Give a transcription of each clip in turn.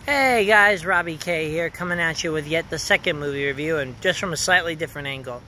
Hey guys, Robbie K here, coming at you with yet the second movie review, and just from a slightly different angle.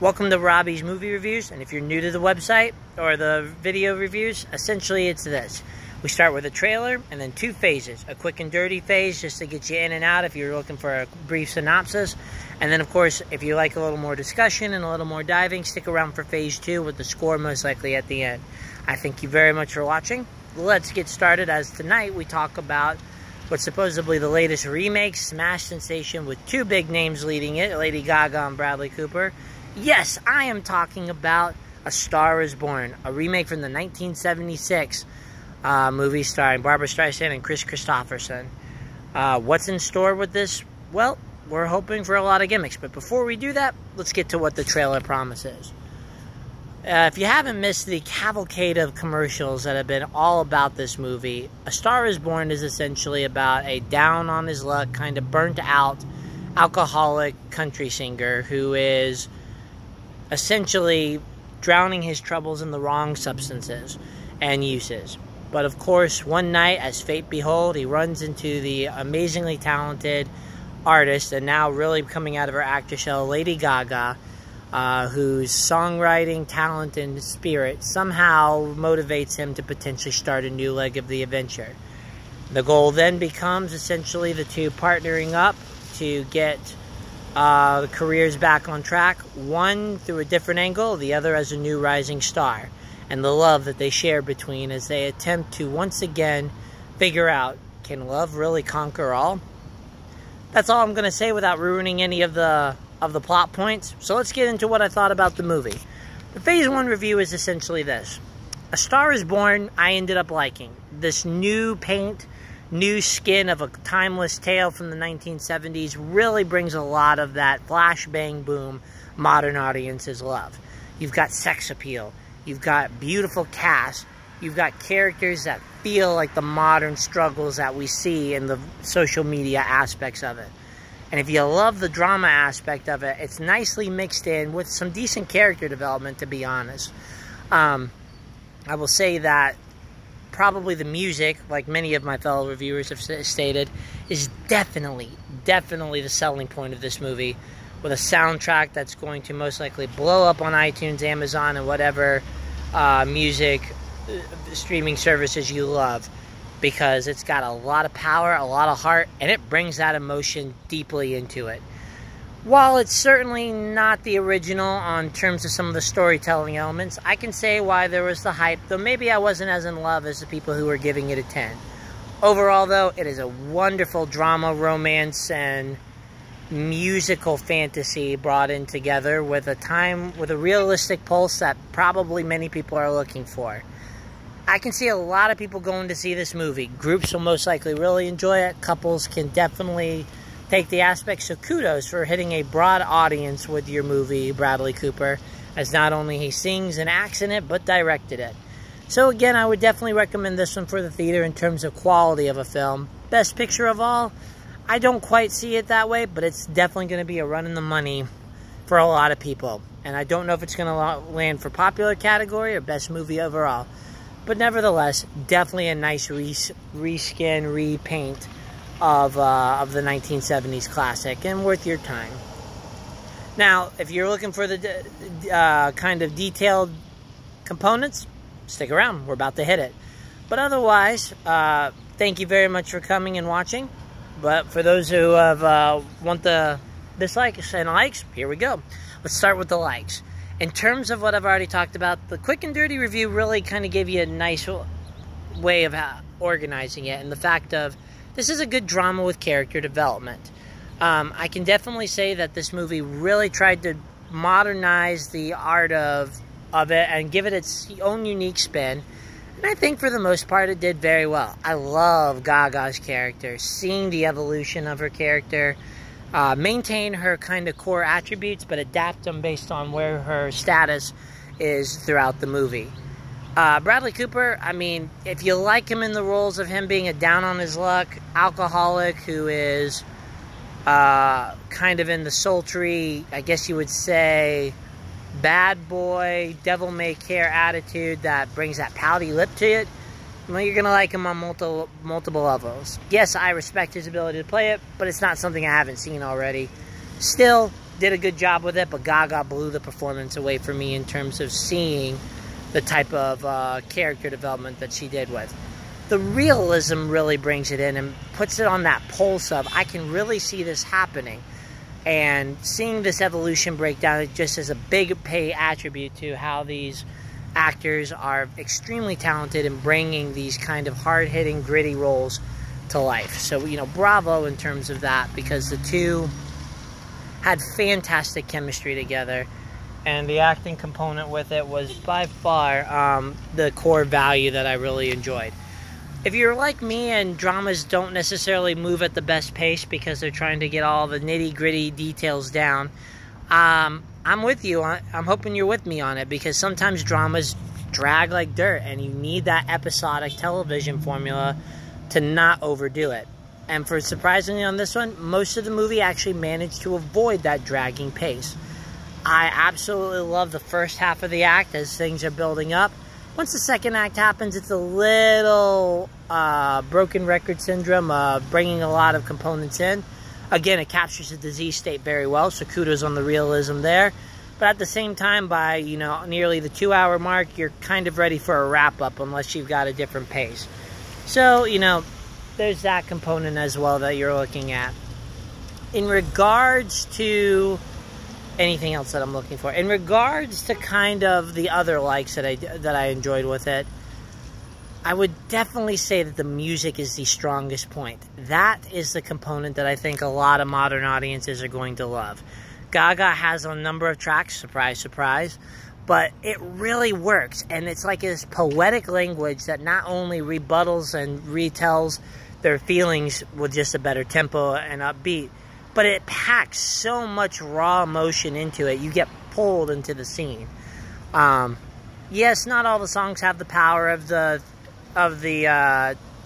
Welcome to Robbie's Movie Reviews, and if you're new to the website or the video reviews, essentially it's this. We start with a trailer and then two phases. A quick and dirty phase just to get you in and out if you're looking for a brief synopsis. And then of course, if you like a little more discussion and a little more diving, stick around for phase 2 with the score most likely at the end. I thank you very much for watching. Let's get started, as tonight we talk about what's supposedly the latest remake smash sensation with two big names leading it, Lady Gaga and Bradley Cooper. Yes, I am talking about A Star Is Born, a remake from the 1976 movie starring Barbra Streisand and Kris Kristofferson. What's in store with this? Well, we're hoping for a lot of gimmicks, but before we do that, let's get to what the trailer promises. If you haven't missed the cavalcade of commercials that have been all about this movie, A Star Is Born is essentially about a down-on-his-luck, kind of burnt-out, alcoholic country singer who is essentially drowning his troubles in the wrong substances and uses. But of course, one night, as fate behold, he runs into the amazingly talented artist and now really coming out of her actor shell, Lady Gaga, whose songwriting, talent, and spirit somehow motivates him to potentially start a new leg of the adventure. The goal then becomes essentially the two partnering up to get the careers back on track, one through a different angle, the other as a new rising star, and the love that they share between as they attempt to once again figure out, can love really conquer all? That's all I'm going to say without ruining any of the plot points. So let's get into what I thought about the movie. The Phase 1 review is essentially this. A Star Is Born, I ended up liking. This new paint, new skin of a timeless tale from the 1970s really brings a lot of that flash, bang, boom modern audiences love. You've got sex appeal. You've got beautiful cast. You've got characters that feel like the modern struggles that we see in the social media aspects of it. And if you love the drama aspect of it, it's nicely mixed in with some decent character development, to be honest. I will say that probably the music, like many of my fellow reviewers have stated, is definitely the selling point of this movie, with a soundtrack that's going to most likely blow up on iTunes, Amazon, and whatever music streaming services you love, because it's got a lot of power, a lot of heart, and it brings that emotion deeply into it. While it's certainly not the original on terms of some of the storytelling elements, I can say why there was the hype, though maybe I wasn't as in love as the people who were giving it a 10. Overall, though, it is a wonderful drama, romance, and musical fantasy brought in together with a realistic pulse that probably many people are looking for. I can see a lot of people going to see this movie. Groups will most likely really enjoy it. Couples can definitely take the aspect. So kudos for hitting a broad audience with your movie, Bradley Cooper, as not only he sings and acts in it, but directed it. So again, I would definitely recommend this one for the theater in terms of quality of a film. Best picture of all? I don't quite see it that way, but it's definitely going to be a run in the money for a lot of people. And I don't know if it's going to land for popular category or best movie overall. But nevertheless, definitely a nice reskin, repaint of the 1970s classic, and worth your time. Now, if you're looking for the kind of detailed components, stick around. We're about to hit it. But otherwise, thank you very much for coming and watching. But for those who have want the dislikes and likes, here we go. Let's start with the likes. In terms of what I've already talked about, the quick and dirty review really kind of gave you a nice way of organizing it, and the fact of this is a good drama with character development. I can definitely say that this movie really tried to modernize the art of it and give it its own unique spin, and I think for the most part it did very well. I love Gaga's character, seeing the evolution of her character, maintain her kind of core attributes, but adapt them based on where her status is throughout the movie. Bradley Cooper, I mean, if you like him in the roles of him being a down-on-his-luck alcoholic who is kind of in the sultry, I guess you would say, bad boy, devil-may-care attitude that brings that pouty lip to it, well, you're going to like him on multiple levels. Yes, I respect his ability to play it, but it's not something I haven't seen already. Still, did a good job with it, but Gaga blew the performance away from me in terms of seeing the type of character development that she did with. The realism really brings it in and puts it on that pulse of, I can really see this happening. And seeing this evolution break down just as a big pay attribute to how these actors are extremely talented in bringing these kind of hard-hitting, gritty roles to life. So, you know, bravo in terms of that, because the two had fantastic chemistry together, and the acting component with it was by far the core value that I really enjoyed. If you're like me and dramas don't necessarily move at the best pace because they're trying to get all the nitty-gritty details down, I'm with you. I'm hoping you're with me on it, because sometimes dramas drag like dirt, and you need that episodic television formula to not overdo it. And for surprisingly on this one, most of the movie actually managed to avoid that dragging pace. I absolutely love the first half of the act as things are building up. Once the second act happens, it's a little broken record syndrome, bringing a lot of components in. Again, it captures the disease state very well, so kudos on the realism there. But at the same time, by, you know, nearly the 2-hour mark, you're kind of ready for a wrap-up unless you've got a different pace. So, you know, there's that component as well that you're looking at. In regards to anything else that I'm looking for, in regards to kind of the other likes that I enjoyed with it, I would definitely say that the music is the strongest point. That is the component that I think a lot of modern audiences are going to love. Gaga has a number of tracks, surprise, surprise, but it really works. And it's like this poetic language that not only rebuttals and retells their feelings with just a better tempo and upbeat, but it packs so much raw emotion into it. You get pulled into the scene. Yes, not all the songs have the power of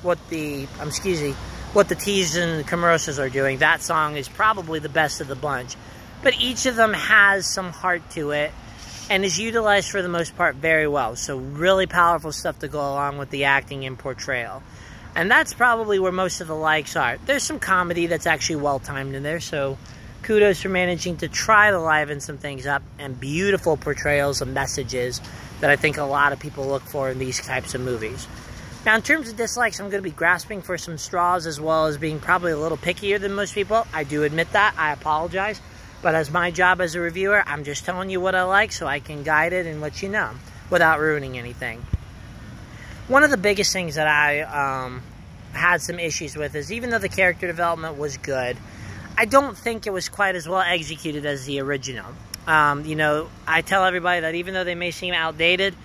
what the teas and commercials are doing. That song is probably the best of the bunch. But each of them has some heart to it and is utilized for the most part very well. So really powerful stuff to go along with the acting and portrayal. And that's probably where most of the likes are. There's some comedy that's actually well-timed in there, so kudos for managing to try to liven some things up, and beautiful portrayals of messages that I think a lot of people look for in these types of movies. Now, in terms of dislikes, I'm going to be grasping for some straws as well as being probably a little pickier than most people. I do admit that. I apologize. But as my job as a reviewer, I'm just telling you what I like so I can guide it and let you know without ruining anything. One of the biggest things that I had some issues with is, even though the character development was good, I don't think it was quite as well executed as the original. You know, I tell everybody that even though they may seem outdated,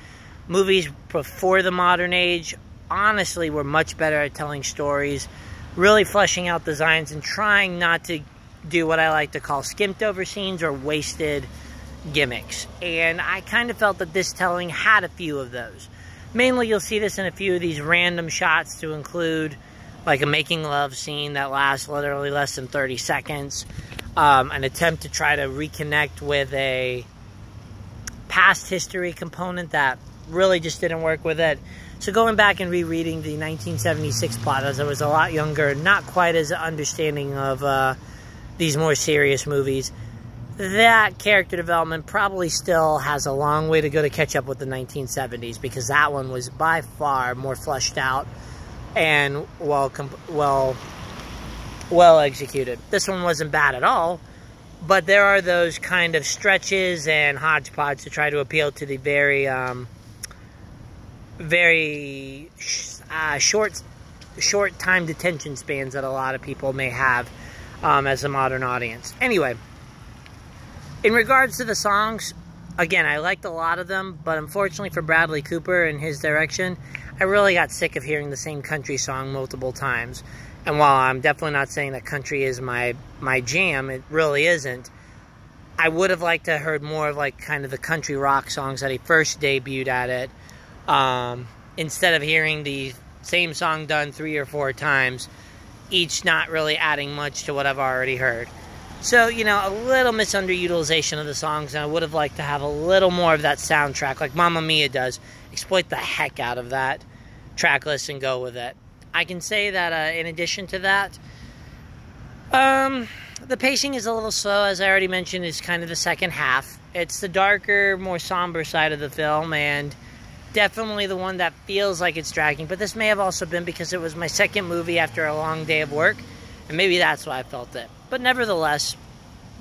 movies before the modern age honestly were much better at telling stories, really fleshing out designs, and trying not to do what I like to call skimped over scenes or wasted gimmicks. And I kind of felt that this telling had a few of those. Mainly you'll see this in a few of these random shots, to include like a making love scene that lasts literally less than 30 seconds. An attempt to try to reconnect with a past history component that really just didn't work with it. So going back and rereading the 1976 plot as I was a lot younger, not quite as understanding of these more serious movies, that character development probably still has a long way to go to catch up with the 1970s, because that one was by far more fleshed out and well executed. This one wasn't bad at all, but there are those kind of stretches and hodgepodge to try to appeal to the very short time detention spans that a lot of people may have as a modern audience. Anyway, in regards to the songs, again, I liked a lot of them, but unfortunately for Bradley Cooper and his direction, I really got sick of hearing the same country song multiple times. And while I'm definitely not saying that country is my jam, it really isn't. I would have liked to have heard more of like kind of the country rock songs that he first debuted at it, instead of hearing the same song done 3 or 4 times, each not really adding much to what I've already heard. So, you know, a little misunderutilization of the songs, and I would have liked to have a little more of that soundtrack, like Mamma Mia does. Exploit the heck out of that. track list and go with it. I can say that in addition to that, the pacing is a little slow. As I already mentioned, it's kind of the second half. It's the darker, more somber side of the film, and definitely the one that feels like it's dragging. But this may have also been because it was my second movie after a long day of work, and maybe that's why I felt it. But nevertheless,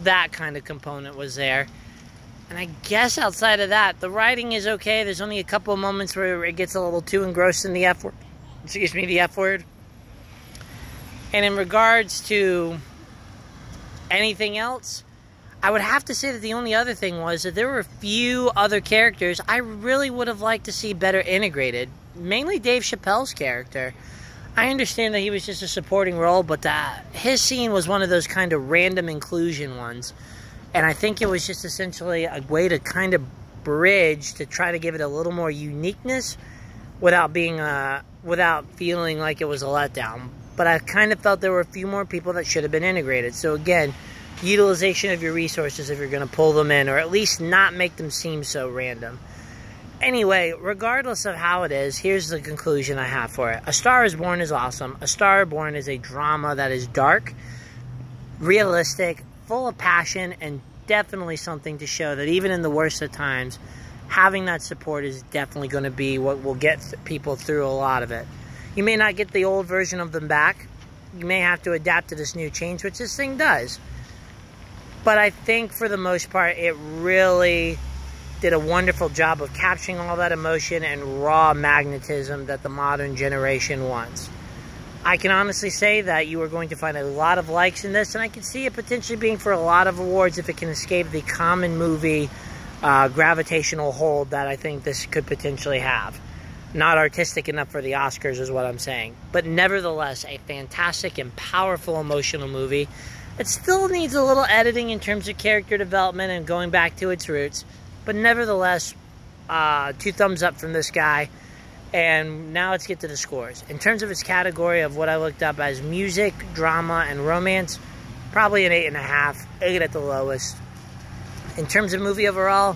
that kind of component was there. And I guess outside of that, the writing is okay. There's only a couple of moments where it gets a little too engrossed in the F word. Excuse me, the F word. And in regards to anything else, I would have to say that the only other thing was that there were a few other characters I really would have liked to see better integrated. Mainly Dave Chappelle's character. I understand that he was just a supporting role, but his scene was one of those kind of random inclusion ones. And I think it was just essentially a way to kind of bridge to try to give it a little more uniqueness without being without feeling like it was a letdown. But I kind of felt there were a few more people that should have been integrated. So again, utilization of your resources if you're going to pull them in, or at least not make them seem so random. Anyway, regardless of how it is, here's the conclusion I have for it. A Star is Born is awesome. A Star is Born is a drama that is dark, realistic, full of passion, and definitely something to show that even in the worst of times, having that support is definitely going to be what will get people through a lot of it. You may not get the old version of them back. You may have to adapt to this new change, which this thing does. But I think for the most part, it really did a wonderful job of capturing all that emotion and raw magnetism that the modern generation wants. I can honestly say that you are going to find a lot of likes in this, and I can see it potentially being for a lot of awards if it can escape the common movie gravitational hold that I think this could potentially have. Not artistic enough for the Oscars is what I'm saying. But nevertheless, a fantastic and powerful emotional movie. It still needs a little editing in terms of character development and going back to its roots. But nevertheless, 2 thumbs up from this guy. And now let's get to the scores. In terms of its category of what I looked up as music, drama, and romance, probably an 8.5, 8 at the lowest. In terms of movie overall,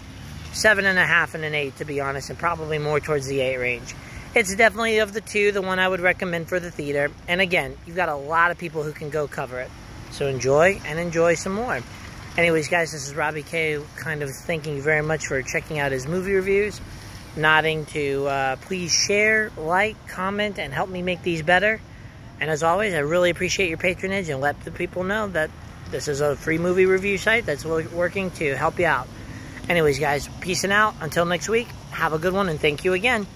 7.5 and an 8, to be honest, and probably more towards the 8 range. It's definitely, of the two, the one I would recommend for the theater. And again, you've got a lot of people who can go cover it. So enjoy, and enjoy some more. Anyways, guys, this is Robbie K, kind of thanking you very much for checking out his movie reviews. Nodding to please share, like, comment, and help me make these better. And as always, I really appreciate your patronage, and let the people know that this is a free movie review site that's working to help you out. Anyways, guys, peace and out. Until next week, have a good one, and thank you again.